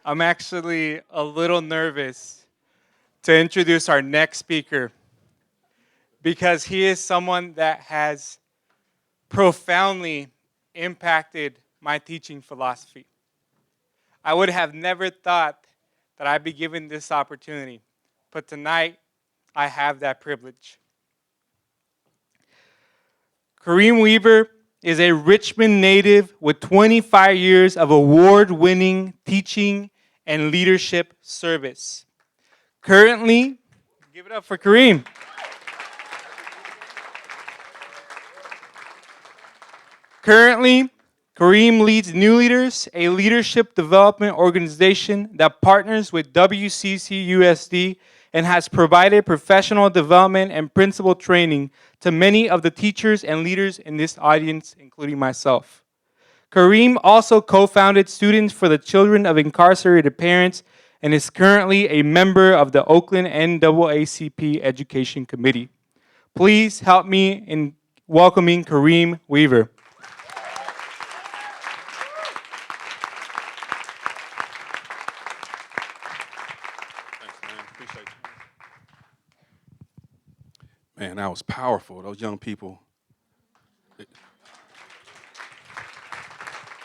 I'm actually a little nervous to introduce our next speaker because he is someone that has profoundly impacted my teaching philosophy. I would have never thought that I'd be given this opportunity, but tonight I have that privilege. Kareem Weaver is a Richmond native with 25 years of award-winning teaching and leadership service. Currently, give it up for Kareem. Currently, Kareem leads New Leaders, a leadership development organization that partners with WCCUSD and has provided professional development and principal training to many of the teachers and leaders in this audience, including myself. Kareem also co-founded Students for the Children of Incarcerated Parents and is currently a member of the Oakland NAACP Education Committee. Please help me in welcoming Kareem Weaver. Thanks, man. Appreciate you. Man, that was powerful. Those young people.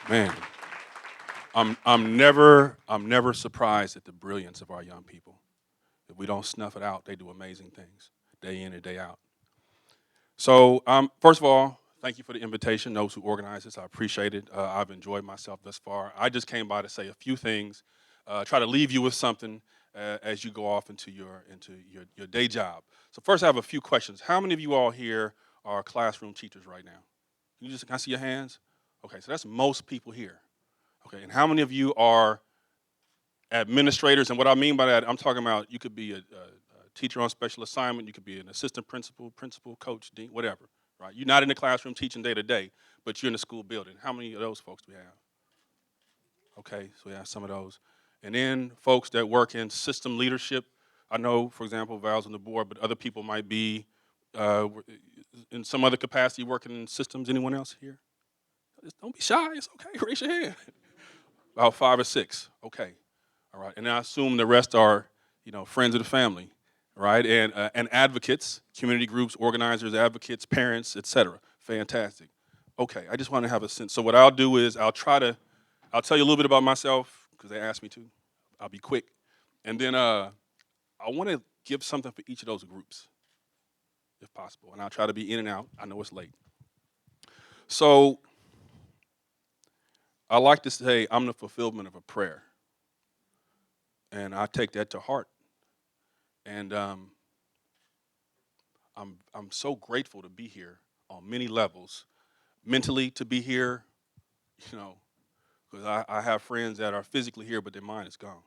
Man, I'm never surprised at the brilliance of our young people. If we don't snuff it out, they do amazing things day in and day out. So, first of all, thank you for the invitation. Those who organize this, I appreciate it. I've enjoyed myself thus far. I just came by to say a few things, try to leave you with something as you go off into your day job. So first, I have a few questions. How many of you all here are classroom teachers right now? Can I see your hands? Okay, so that's most people here. Okay, and how many of you are administrators? And what I mean by that, I'm talking about you could be a teacher on special assignment, you could be an assistant principal, coach, dean, whatever, right? You're not in the classroom teaching day to day, but you're in the school building. How many of those folks do we have? Okay, so we have some of those. And then folks that work in system leadership. I know, for example, Val's on the board, but other people might be in some other capacity working in systems. Anyone else here? Don't be shy, it's okay, raise your hand. About 5 or 6, okay. All right, and I assume the rest are, friends of the family, right? And advocates, community groups, organizers, advocates, parents, etc. Fantastic. Okay, I just want to have a sense. So what I'll do is I'll tell you a little bit about myself because they asked me to. I'll be quick, and then I want to give something for each of those groups, if possible, and I'll try to be in and out. I know it's late. So I like to say I'm the fulfillment of a prayer. And I take that to heart. And I'm so grateful to be here on many levels. Mentally, to be here, because I have friends that are physically here, but their mind is gone.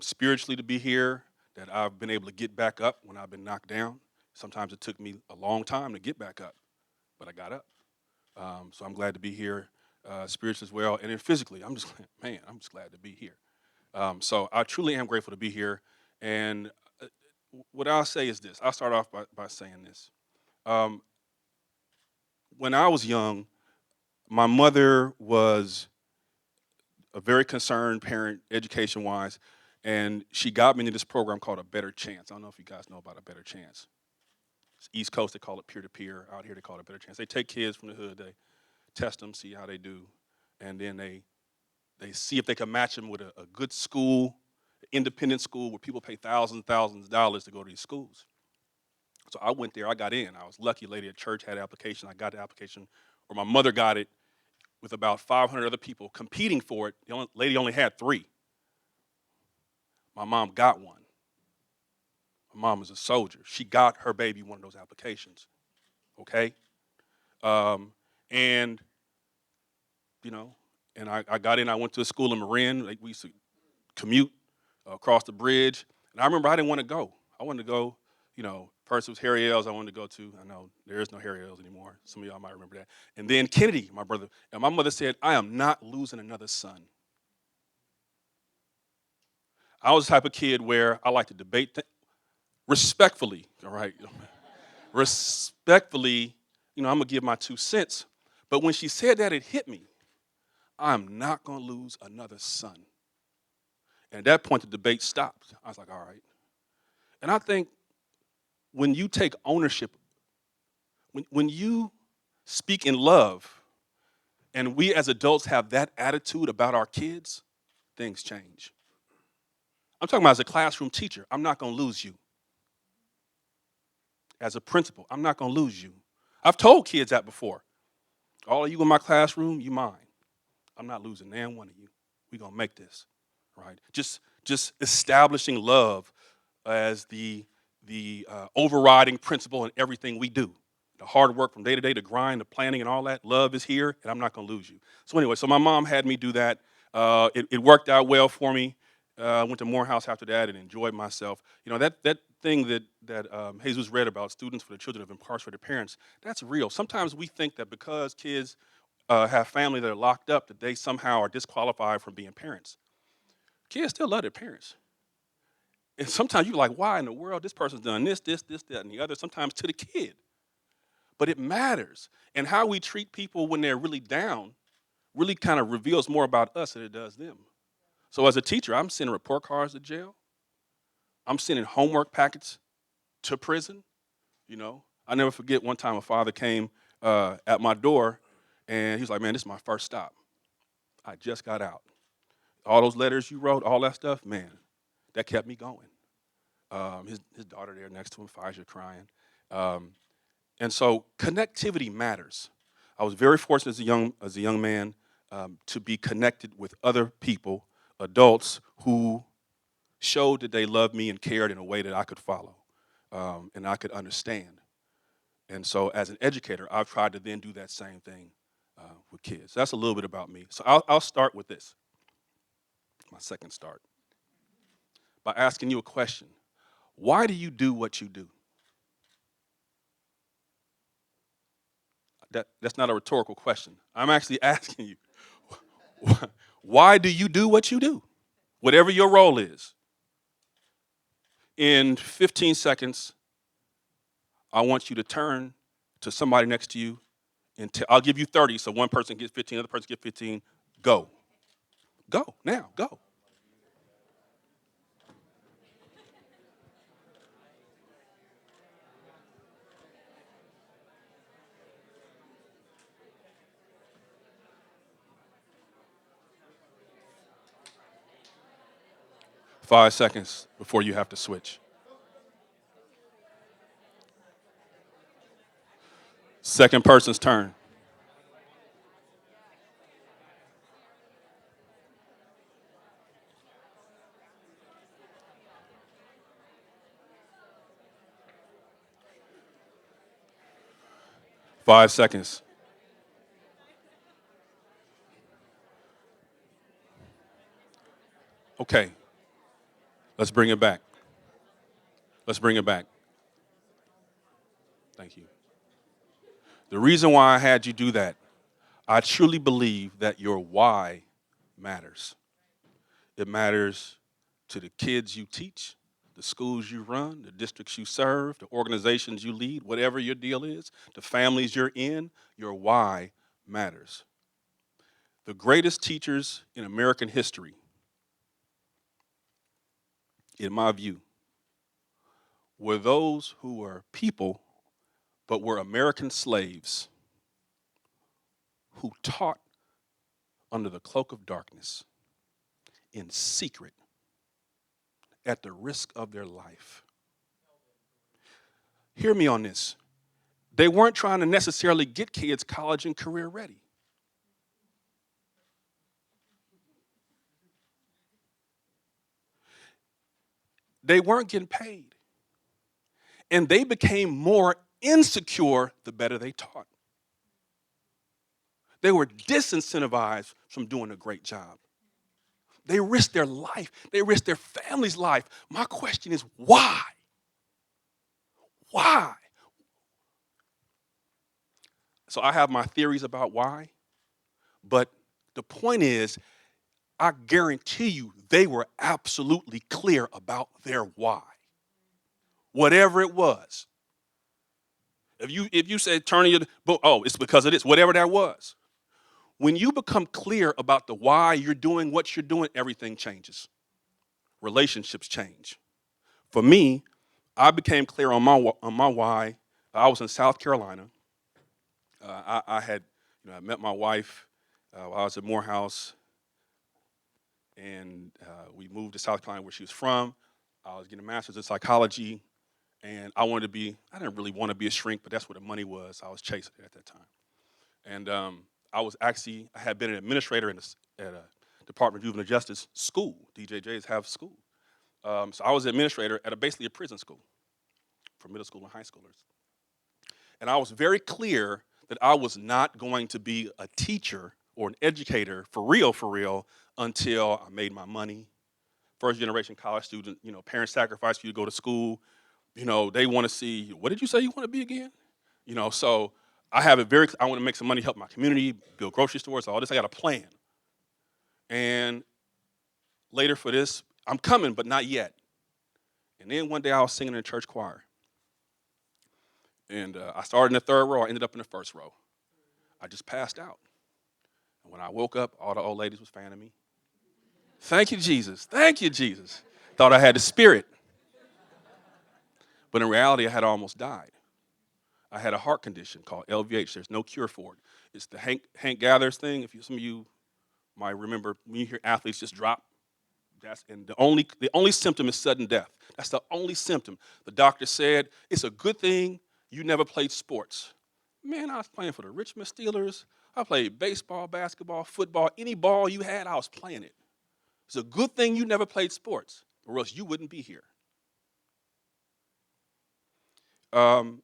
Spiritually, to be here, that I've been able to get back up when I've been knocked down. Sometimes it took me a long time to get back up, but I got up. So I'm glad to be here spiritually as well. And then physically, I'm just glad to be here. So I truly am grateful to be here. And what I'll say is this. I'll start off by saying this. When I was young, my mother was a very concerned parent, education-wise, and she got me into this program called A Better Chance. I don't know if you guys know about A Better Chance. It's East Coast, they call it peer-to-peer. Out here, they call it A Better Chance. They take kids from the hood, they test them, see how they do, and then they see if they can match them with a good school, independent school where people pay thousands of dollars to go to these schools. So I went there, I got in. I was lucky, a lady at church had an application. I got the application, or my mother got it with about 500 other people competing for it. The lady only had 3. My mom got one. My mom was a soldier. She got her baby one of those applications, okay? And, and I got in. I went to a school in Marin. Like, we used to commute across the bridge. And I remember I didn't want to go. I wanted to go, first it was Harry L's I wanted to go to. I know there is no Harry L's anymore. Some of y'all might remember that. And then Kennedy, my brother. And my mother said, I am not losing another son. I was the type of kid where I like to debate respectfully, all right? Respectfully, I'm going to give my 2 cents. But when she said that, it hit me. I'm not going to lose another son. And at that point, the debate stopped. I was like, all right. And I think when you take ownership, when you speak in love, and we as adults have that attitude about our kids, things change. I'm talking about as a classroom teacher, I'm not going to lose you. As a principal, I'm not going to lose you. I've told kids that before. All of you in my classroom, you mine. I'm not losing nan one of you. We're going to make this, right? Just establishing love as the overriding principle in everything we do. The hard work from day to day, the grind, the planning, and all that. Love is here, and I'm not going to lose you. So anyway, so my mom had me do that. It worked out well for me. I went to Morehouse after that and enjoyed myself. You know, that thing that Jesus read about students for the children of incarcerated parents, that's real. Sometimes we think that because kids have family that are locked up, that they somehow are disqualified from being parents. Kids still love their parents. And sometimes you're like, why in the world this person's done this, that, and the other, sometimes to the kid. But it matters. And how we treat people when they're really down really kind of reveals more about us than it does them. So as a teacher, I'm sending report cards to jail. I'm sending homework packets to prison. You know, I never forget one time a father came at my door, and he was like, man, this is my first stop. I just got out. All those letters you wrote, all that stuff, man, that kept me going. His daughter there next to him, Faisha, crying. And so connectivity matters. I was very fortunate as a young man to be connected with other people, adults who showed that they loved me and cared in a way that I could follow and I could understand. And so as an educator, I've tried to then do that same thing with kids. That's a little bit about me. So I'll start with this, my second start, by asking you a question. Why do you do what you do? That's not a rhetorical question. I'm actually asking you, why do you do what you do? Whatever your role is. In 15 seconds, I want you to turn to somebody next to you, and I'll give you 30, so one person gets 15, other person gets 15. Go. Go, now, go. Five seconds before you have to switch. Second person's turn. Five seconds. Okay, let's bring it back. Let's bring it back. Thank you. The reason why I had you do that, I truly believe that your why matters. It matters to the kids you teach, the schools you run, the districts you serve, the organizations you lead, whatever your deal is, the families you're in, your why matters. The greatest teachers in American history, in my view, were those who were people but were American slaves who taught under the cloak of darkness in secret at the risk of their life. Hear me on this. They weren't trying to necessarily get kids college and career ready. They weren't getting paid. And they became more insecure the better they taught. They were disincentivized from doing a great job. They risked their life. They risked their family's life. My question is, why? Why? So I have my theories about why, but the point is, I guarantee you they were absolutely clear about their why. Whatever it was. If you said turning your book, oh, it's because of this, whatever that was. When you become clear about the why you're doing what you're doing, everything changes. Relationships change. For me, I became clear on my why. I was in South Carolina. I had, I met my wife while I was at Morehouse, and we moved to South Carolina, where she was from. I was getting a master's in psychology, and I didn't really want to be a shrink, but that's where the money was. I was chasing it at that time. And I had been an administrator at a Department of Juvenile Justice school. DJJs have school. So I was an administrator at basically a prison school for middle school and high schoolers. And I was very clear that I was not going to be a teacher or an educator for real, until I made my money. First generation college student, parents sacrifice for you to go to school. They want to see, what did you say you want to be again? So I want to make some money, help my community, build grocery stores, all this. I got a plan. And later for this, I'm coming, but not yet. And then one day I was singing in a church choir. And I started in the third row. I ended up in the first row. I just passed out. And when I woke up, all the old ladies was fanning me. Thank you, Jesus. Thank you, Jesus. Thought I had the spirit. But in reality, I had almost died. I had a heart condition called LVH. There's no cure for it. It's the Hank Gathers thing. Some of you might remember when you hear athletes just drop. And the only symptom is sudden death. That's the only symptom. The doctor said, it's a good thing you never played sports. Man, I was playing for the Richmond Steelers. I played baseball, basketball, football. Any ball you had, I was playing it. It's a good thing you never played sports, or else you wouldn't be here. And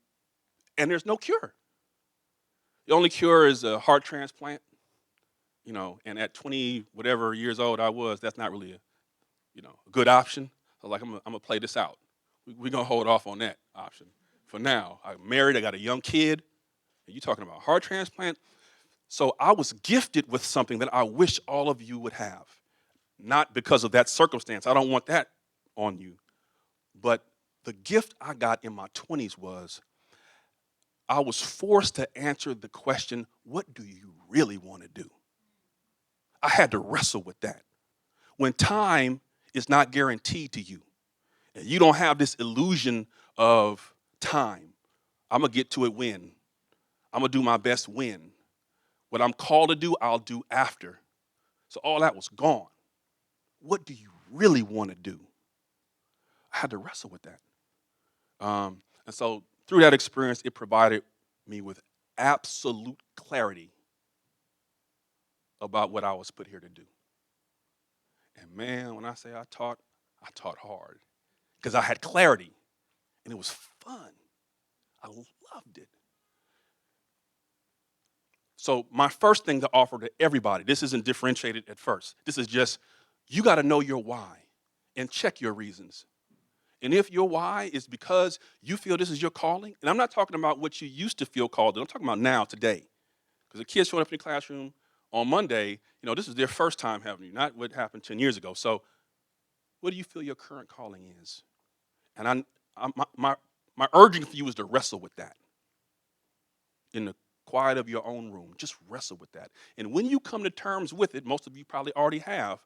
there's no cure. The only cure is a heart transplant. And at 20 whatever years old I was, that's not really a good option. So I'm gonna play this out. We're gonna hold off on that option for now. I'm married, I got a young kid, and you're talking about heart transplant. So I was gifted with something that I wish all of you would have. Not because of that circumstance, I don't want that on you. But the gift I got in my 20s was I was forced to answer the question, what do you really want to do? I had to wrestle with that. When time is not guaranteed to you, and you don't have this illusion of time, I'm going to get to it when. I'm going to do my best when. What I'm called to do, I'll do after. So all that was gone. What do you really want to do? I had to wrestle with that. And so through that experience, it provided me with absolute clarity about what I was put here to do. And man, when I say I taught hard. Because I had clarity, and it was fun. I loved it. So my first thing to offer to everybody, this isn't differentiated at first. This is just, you got to know your why and check your reasons. And if your why is because you feel this is your calling, and I'm not talking about what you used to feel called to, I'm talking about now, today. Because the kids showing up in the classroom on Monday, this is their first time having you, not what happened 10 years ago. So what do you feel your current calling is? And my urging for you is to wrestle with that. In the quiet of your own room, just wrestle with that. And when you come to terms with it, most of you probably already have,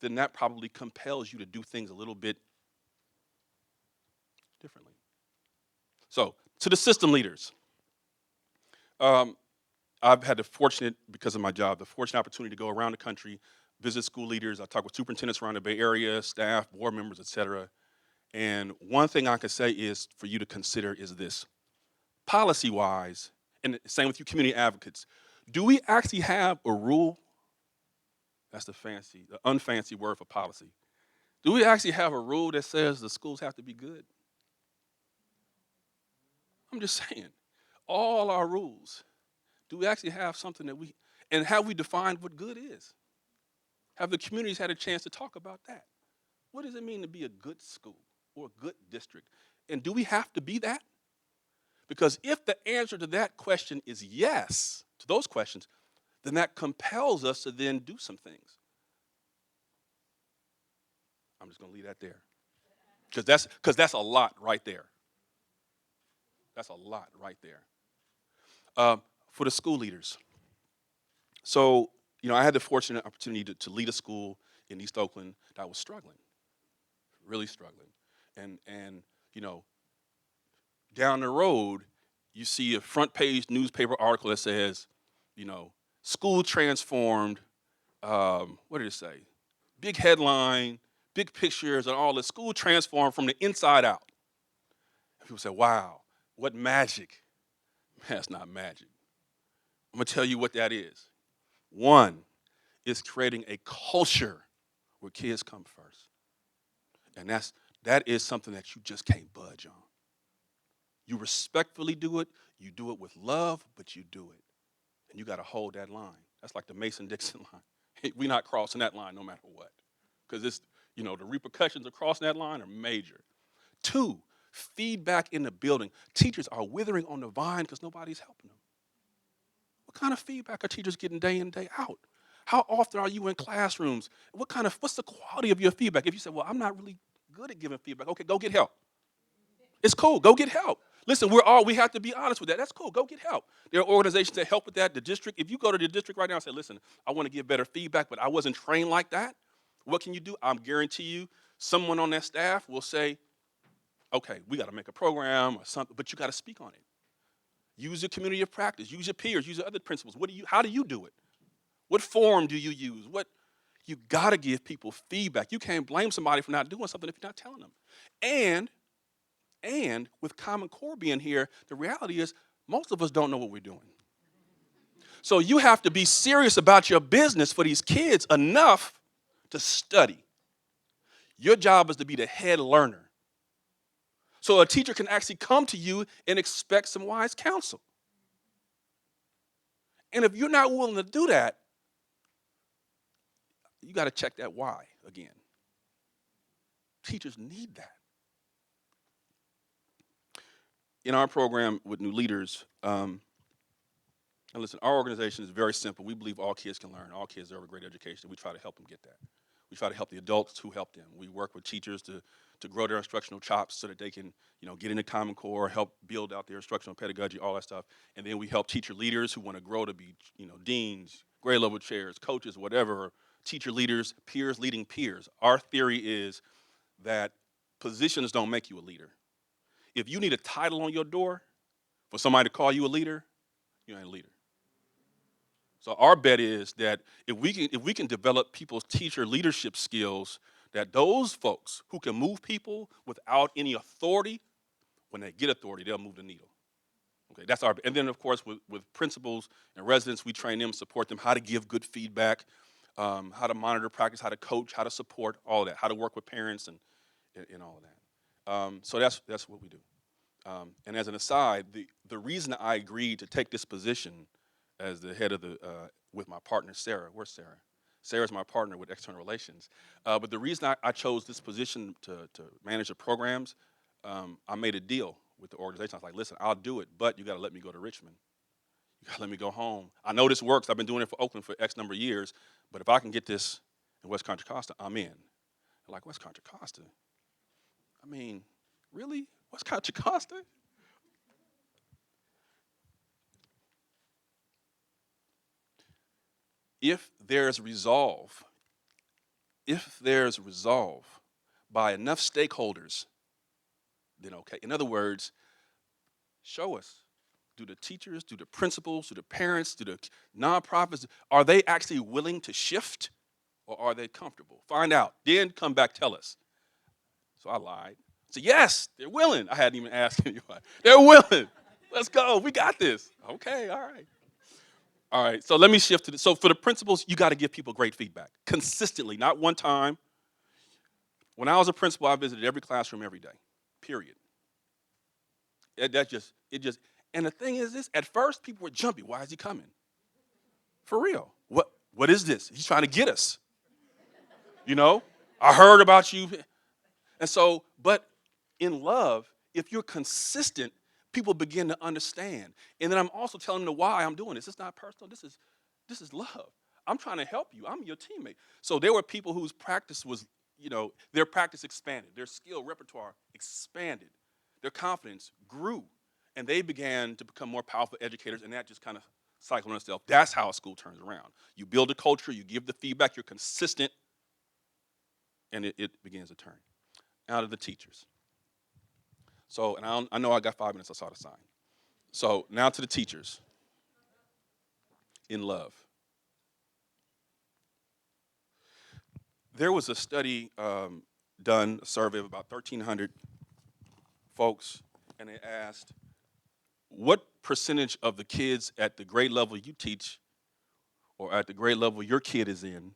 then that probably compels you to do things a little bit differently. So, to the system leaders, I've had because of my job, the fortunate opportunity to go around the country, visit school leaders. I talk with superintendents around the Bay Area, staff, board members, et cetera. And one thing I can say is for you to consider is this. Policy-wise, and same with you community advocates, do we actually have a rule? That's the unfancy word for policy. Do we actually have a rule that says the schools have to be good? I'm just saying, all our rules, do we actually have something and have we defined what good is? Have the communities had a chance to talk about that? What does it mean to be a good school or a good district? And do we have to be that? Because if the answer to that question is yes, to those questions, then that compels us to then do some things. I'm just going to leave that there. Because that's a lot right there. That's a lot right there. For the school leaders, So, I had the fortunate opportunity to lead a school in East Oakland that was struggling, really struggling. And you know, down the road, you see a front page newspaper article that says, school transformed. What did it say? Big headline, big pictures, and all this. School transformed from the inside out. And people say, wow, what magic. Man, that's not magic. I'm going to tell you what that is. One is creating a culture where kids come first. And that is something that you just can't budge on. You respectfully do it, you do it with love, but you do it. And you got to hold that line. That's like the Mason-Dixon line. We're not crossing that line no matter what. Because the repercussions of crossing that line are major. Two, feedback in the building. Teachers are withering on the vine because nobody's helping them. What kind of feedback are teachers getting day in, day out? How often are you in classrooms? What's the quality of your feedback? If you say, well, I'm not really good at giving feedback, okay, go get help. It's cool, go get help. Listen, we have to be honest with that. That's cool, go get help. There are organizations that help with that. The district, if you go to the district right now and say, listen, I want to give better feedback, but I wasn't trained like that, what can you do? I'm guarantee you, someone on that staff will say, okay, we got to make a program or something, but you got to speak on it. Use your community of practice, use your peers, use your other principals. How do you do it? What form do you use? You got to give people feedback. You can't blame somebody for not doing something if you're not telling them. And with Common Core being here, the reality is most of us don't know what we're doing. So you have to be serious about your business for these kids enough to study. Your job is to be the head learner. So a teacher can actually come to you and expect some wise counsel. And if you're not willing to do that, you got to check that why again. Teachers need that. In our program with new leaders, and listen, our organization is very simple. We believe all kids can learn. All kids deserve a great education. We try to help them get that. We try to help the adults who help them. We work with teachers to grow their instructional chops so that they can, get into Common Core, help build out their instructional pedagogy, all that stuff. And then we help teacher leaders who want to grow to be, deans, grade level chairs, coaches, whatever, teacher leaders, peers leading peers. Our theory is that positions don't make you a leader. If you need a title on your door for somebody to call you a leader, you ain't a leader. So our bet is that if we can develop people's teacher leadership skills, that those folks who can move people without any authority, when they get authority, they'll move the needle. Okay, that's our. And then of course with principals and residents, we train them, support them how to give good feedback, how to monitor practice, how to coach, how to support, all of that, how to work with parents and all of that. So that's what we do. And as an aside, the reason I agreed to take this position as the head of with my partner, Sarah. Where's Sarah? Sarah's my partner with external relations. But the reason I chose this position to manage the programs, I made a deal with the organization. I was like, listen, I'll do it, but you got to let me go to Richmond. You got to let me go home. I know this works. I've been doing it for Oakland for X number of years, but if I can get this in West Contra Costa, I'm in. They're like, West Contra Costa? I mean, really? West Contra Costa? If there's resolve by enough stakeholders, then okay. In other words, show us. Do the teachers, do the principals, do the parents, do the nonprofits, are they actually willing to shift or are they comfortable? Find out. Then come back, tell us. So I lied. So yes, they're willing. I hadn't even asked anyone. They're willing. Let's go. We got this. Okay, all right. All right, so let me shift to this. So for the principals, you got to give people great feedback consistently, not one time. When I was a principal, I visited every classroom every day, period. And the thing is this, at first people were jumpy. Why is he coming? For real. What is this? He's trying to get us. I heard about you. And so, but in love, if you're consistent, people begin to understand. And then I'm also telling them why I'm doing this. It's not personal. This is love. I'm trying to help you. I'm your teammate. So there were people whose practice was, their practice expanded. Their skill repertoire expanded. Their confidence grew. And they began to become more powerful educators, and that just kind of cycle on itself. That's how a school turns around. You build a culture, you give the feedback, you're consistent, and it begins to turn. Now to the teachers. So, and I know I got 5 minutes, I saw the sign. So now to the teachers. In love. There was a study done, a survey of about 1,300 folks, and they asked, what percentage of the kids at the grade level you teach, or at the grade level your kid is in,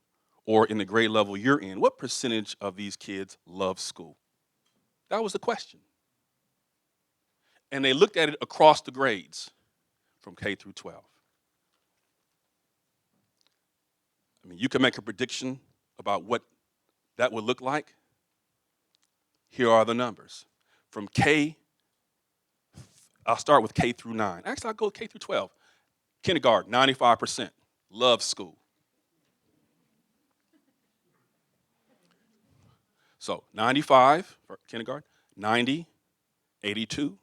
or in the grade level you're in, what percentage of these kids love school? That was the question. And they looked at it across the grades from K through 12. I mean, you can make a prediction about what that would look like. Here are the numbers. From K, I'll start with K through 9. Actually, I'll go K through 12. Kindergarten, 95%. Love school. So 95 for kindergarten, 90, 82,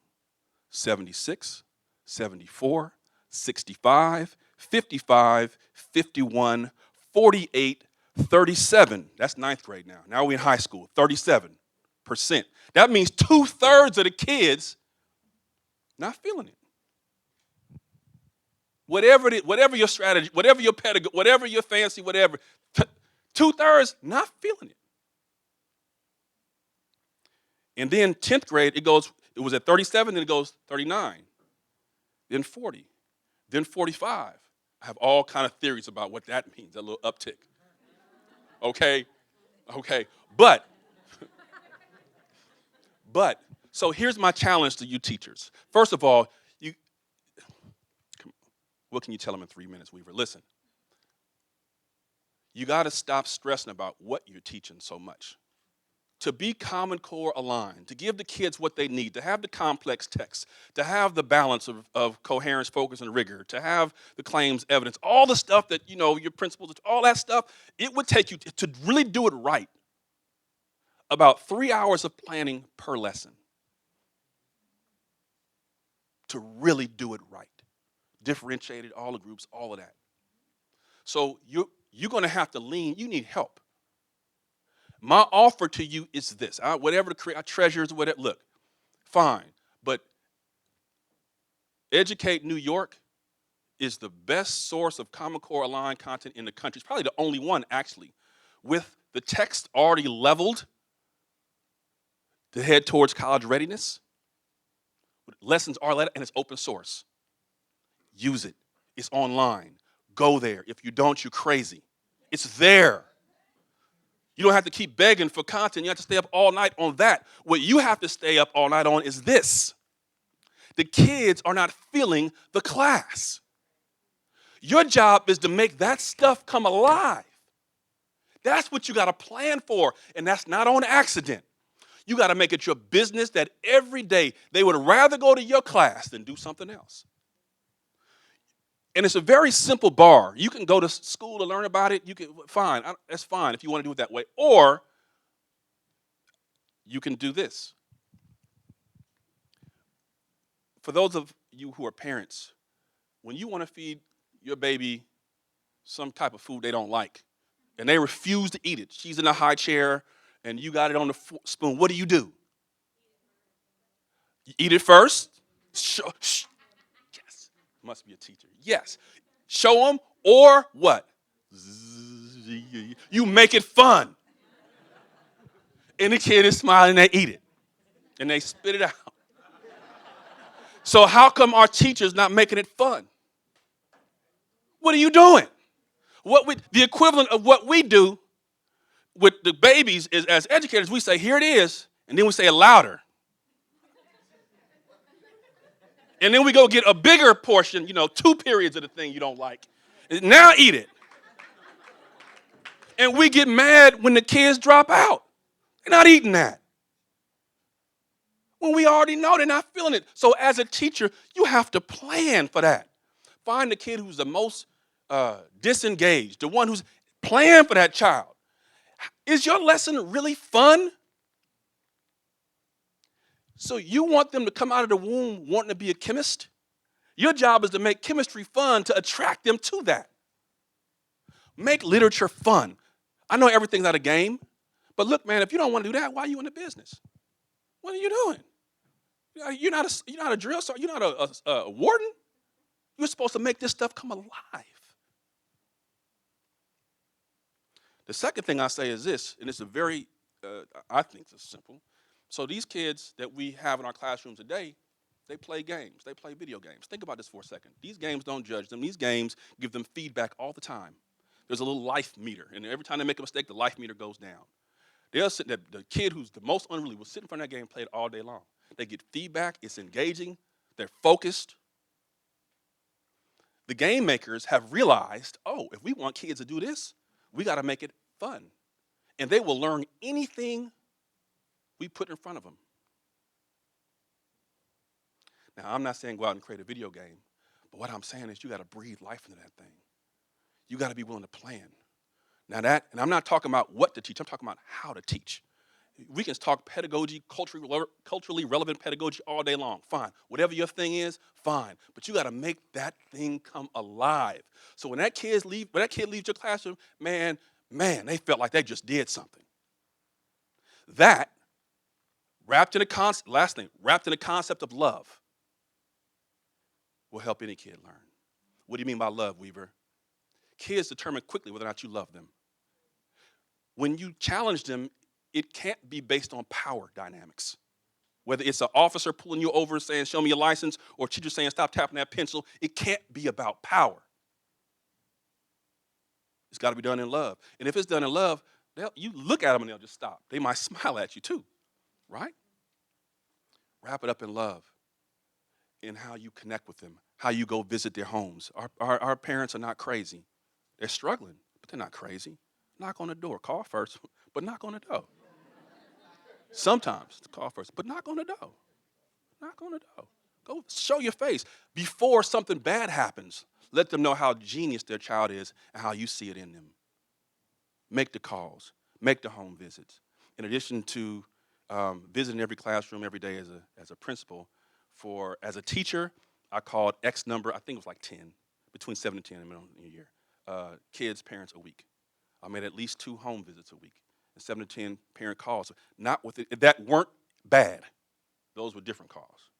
76, 74, 65, 55, 51, 48, 37. That's ninth grade now. Now we're in high school, 37%. That means 2/3 of the kids not feeling it. Whatever your strategy, whatever your pedagogy, whatever your fancy, whatever, 2/3 not feeling it. And then 10th grade, it was at 37, then it goes 39, then 40, then 45. I have all kind of theories about what that means, that little uptick. Okay? But, so here's my challenge to you teachers. First of all, what can you tell them in 3 minutes, Weaver? Listen, you got to stop stressing about what you're teaching so much. To be Common Core aligned, to give the kids what they need, to have the complex text, to have the balance of coherence, focus, and rigor, to have the claims, evidence, all the stuff that, your principles, all that stuff, it would take you, to really do it right, about 3 hours of planning per lesson. To really do it right. Differentiated, all the groups, all of that. So you're going to have to lean, you need help. My offer to you is this. Whatever the treasures, whatever, look, fine. But Educate New York is the best source of Common Core aligned content in the country. It's probably the only one, actually, with the text already leveled to head towards college readiness. Lessons are let, and it's open source. Use it. It's online. Go there. If you don't, you're crazy. It's there. You don't have to keep begging for content. You have to stay up all night on that. What you have to stay up all night on is this. The kids are not feeling the class. Your job is to make that stuff come alive. That's what you got to plan for, and that's not on accident. You got to make it your business that every day they would rather go to your class than do something else. And it's a very simple bar. You can go to school to learn about it. Fine. That's fine if you want to do it that way. Or you can do this. For those of you who are parents, when you want to feed your baby some type of food they don't like, and they refuse to eat it, she's in a high chair, and you got it on the spoon, what do? You eat it first? Yes. Must be a teacher. Yes. Show them, or what? You make it fun. And the kid is smiling, they eat it. And they spit it out. So how come our teachers not making it fun? What are you doing? The equivalent of what we do with the babies is, as educators, we say, here it is, and then we say it louder. And then we go get a bigger portion, 2 periods of the thing you don't like. Now eat it. And we get mad when the kids drop out. They're not eating that. When we already know they're not feeling it. So as a teacher, you have to plan for that. Find the kid who's the most disengaged, the one who's plan for that child. Is your lesson really fun? So you want them to come out of the womb wanting to be a chemist? Your job is to make chemistry fun to attract them to that. Make literature fun. I know everything's not a game, but look, man, if you don't want to do that, why are you in the business? What are you doing? You're not a drill sergeant. You're not a warden. You're supposed to make this stuff come alive. The second thing I say is this, and it's a very, I think it's simple. So these kids that we have in our classrooms today, they play games. They play video games. Think about this for a second. These games don't judge them. These games give them feedback all the time. There's a little life meter, and every time they make a mistake, the life meter goes down. They'll sit, the kid who's the most unruly will sit in front of that game and play it all day long. They get feedback. It's engaging. They're focused. The game makers have realized, oh, if we want kids to do this, we got to make it fun. And they will learn anything we put in front of them. Now, I'm not saying go out and create a video game, but what I'm saying is you got to breathe life into that thing. You got to be willing to plan. Now that, and I'm not talking about what to teach, I'm talking about how to teach. We can talk pedagogy, culturally relevant pedagogy all day long, fine. Whatever your thing is, fine. But you got to make that thing come alive. So when that kid leaves your classroom, man, they felt like they just did something. That, wrapped in a concept of love, will help any kid learn. What do you mean by love, Weaver? Kids determine quickly whether or not you love them. When you challenge them, it can't be based on power dynamics. Whether it's an officer pulling you over and saying, show me your license, or a teacher saying, stop tapping that pencil, it can't be about power. It's got to be done in love. And if it's done in love, you look at them and they'll just stop. They might smile at you too, right? Wrap it up in love, in how you connect with them, how you go visit their homes. Our parents are not crazy. They're struggling, but they're not crazy. Knock on the door. Call first, but knock on the door. Sometimes call first, but knock on the door. Knock on the door. Go show your face. Before something bad happens, let them know how genius their child is and how you see it in them. Make the calls. Make the home visits. In addition to visiting every classroom every day as a principal, as a teacher, I called X number, I think it was like 10, between 7 and 10 in a year, kids, parents a week. I made at least 2 home visits a week and 7 to 10 parent calls. Not with it, that weren't bad. Those were different calls.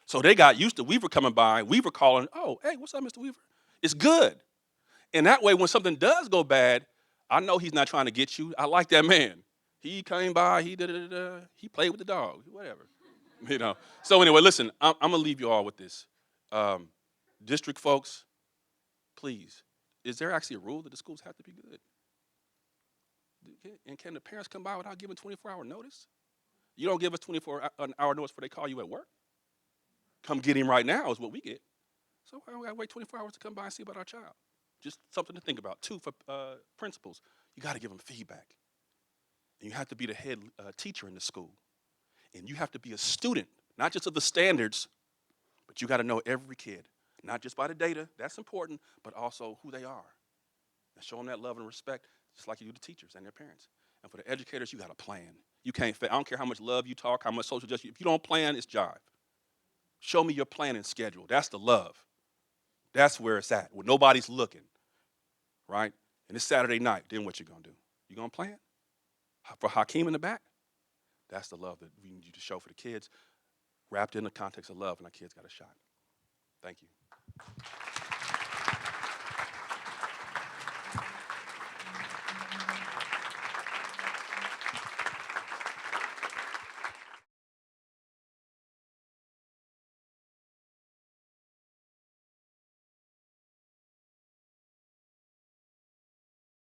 So they got used to Weaver coming by, Weaver calling, oh, hey, what's up, Mr. Weaver? It's good. And that way, when something does go bad, I know he's not trying to get you. I like that man. He came by, he played with the dog, whatever. So anyway, listen, I'm going to leave you all with this. District folks, please, is there actually a rule that the schools have to be good? And can the parents come by without giving 24-hour notice? You don't give us 24-hour notice before they call you at work. Come get him right now is what we get. So we got to wait 24 hours to come by and see about our child. Just something to think about. 2, for principals, you got to give them feedback. And you have to be the head teacher in the school. And you have to be a student, not just of the standards, but you got to know every kid, not just by the data, that's important, but also who they are. And show them that love and respect, just like you do the teachers and their parents. And for the educators, you got to plan. You can't fail. I don't care how much love you talk, how much social justice. If you don't plan, it's jive. Show me your plan and schedule. That's the love. That's where it's at, where nobody's looking, right? And it's Saturday night. Then what you going to do? You going to plan? For Hakeem in the back? That's the love that we need you to show for the kids, wrapped in the context of love, and our kids got a shot. Thank you.